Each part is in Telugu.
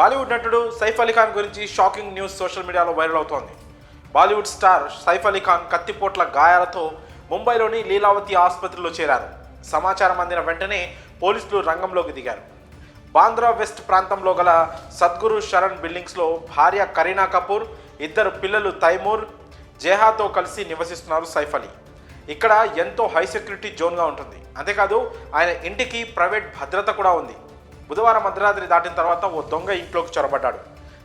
బాలీవుడ్ నటుడు సైఫ్ అలీ ఖాన్ గురించి షాకింగ్ న్యూస్ సోషల్ మీడియాలో వైరల్ అవుతోంది. బాలీవుడ్ స్టార్ సైఫ్ అలీ ఖాన్ కత్తిపోట్ల గాయాలతో ముంబైలోని లీలావతి ఆసుపత్రిలో చేరారు. సమాచారం అందిన వెంటనే పోలీసులు రంగంలోకి దిగారు. బాంద్రా వెస్ట్ ప్రాంతంలో గల సద్గురు శరణ్ బిల్డింగ్స్లో భార్య కరీనా కపూర్, ఇద్దరు పిల్లలు తైమూర్, జేహాతో కలిసి నివసిస్తున్నారు సైఫ్ అలీ. ఇక్కడ ఎంతో హై సెక్యూరిటీ జోన్గా ఉంటుంది. అంతేకాదు ఆయన ఇంటికి ప్రైవేట్ భద్రత కూడా ఉంది. బుధవారం అర్ధరాత్రి దాటిన తర్వాత ఓ దొంగ ఇంట్లోకి చొరబడ్డాడు.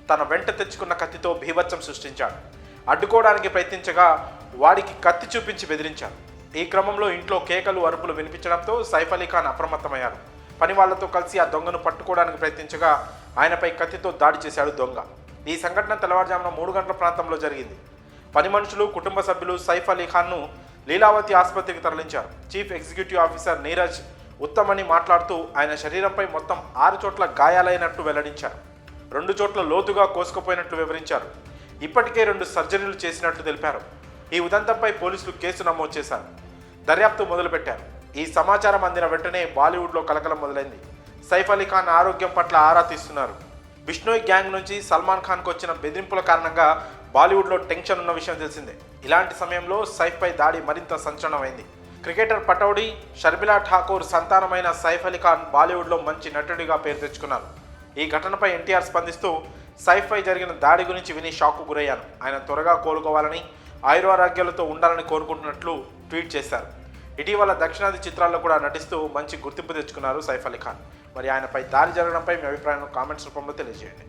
తన వెంట తెచ్చుకున్న కత్తితో భీభత్సం సృష్టించాడు. అడ్డుకోవడానికి ప్రయత్నించగా వాడికి కత్తి చూపించి బెదిరించాడు. ఈ క్రమంలో ఇంట్లో కేకలు, అరుపులు వినిపించడంతో సైఫ్ అలీ ఖాన్ అప్రమత్తమయ్యారు. పని వాళ్లతో కలిసి ఆ దొంగను పట్టుకోవడానికి ప్రయత్నించగా ఆయనపై కత్తితో దాడి చేశాడు దొంగ. ఈ సంఘటన తెల్లవారుజామున 3 గంటల ప్రాంతంలో జరిగింది. పని మనుషులు, కుటుంబ సభ్యులు సైఫ్ అలీ ఖాన్ను లీలావతి ఆసుపత్రికి తరలించారు. చీఫ్ ఎగ్జిక్యూటివ్ ఆఫీసర్ నీరజ్ ఉత్తమని మాట్లాడుతూ ఆయన శరీరంపై మొత్తం 6 చోట్ల గాయాలైనట్టు వెల్లడించారు. 2 చోట్ల లోతుగా కోసుకుపోయినట్లు వివరించారు. ఇప్పటికే 2 సర్జరీలు చేసినట్లు తెలిపారు. ఈ ఉదంతంపై పోలీసులు కేసు నమోదు చేశారు. దర్యాప్తు మొదలుపెట్టారు. ఈ సమాచారం అందిన వెంటనే బాలీవుడ్లో కలకలం మొదలైంది. సైఫ్ అలీ ఖాన్ ఆరోగ్యం పట్ల ఆరా తీస్తున్నారు. బిష్నోయ్ గ్యాంగ్ నుంచి సల్మాన్ ఖాన్కు వచ్చిన బెదిరింపుల కారణంగా బాలీవుడ్లో టెన్షన్ ఉన్న విషయం తెలిసిందే. ఇలాంటి సమయంలో సైఫ్పై దాడి మరింత సంచలనమైంది. క్రికెటర్ పటౌడీ, షర్మిలా ఠాకూర్ సంతానమైన సైఫ్ అలీ ఖాన్ బాలీవుడ్లో మంచి నటుడిగా పేరు తెచ్చుకున్నారు. ఈ ఘటనపై ఎన్టీఆర్ స్పందిస్తూ సైఫ్పై జరిగిన దాడి గురించి విని షాక్కు గురయ్యాను. ఆయన త్వరగా కోలుకోవాలని, ఆయురారోగ్యాలతో ఉండాలని కోరుకుంటున్నట్లు ట్వీట్ చేశారు. ఇటీవల దక్షిణాది చిత్రాల్లో కూడా నటిస్తూ మంచి గుర్తింపు తెచ్చుకున్నారు సైఫ్ అలీ ఖాన్. మరి ఆయనపై దాడి జరగడంపై మీ అభిప్రాయాలను కామెంట్స్ రూపంలో తెలియజేయండి.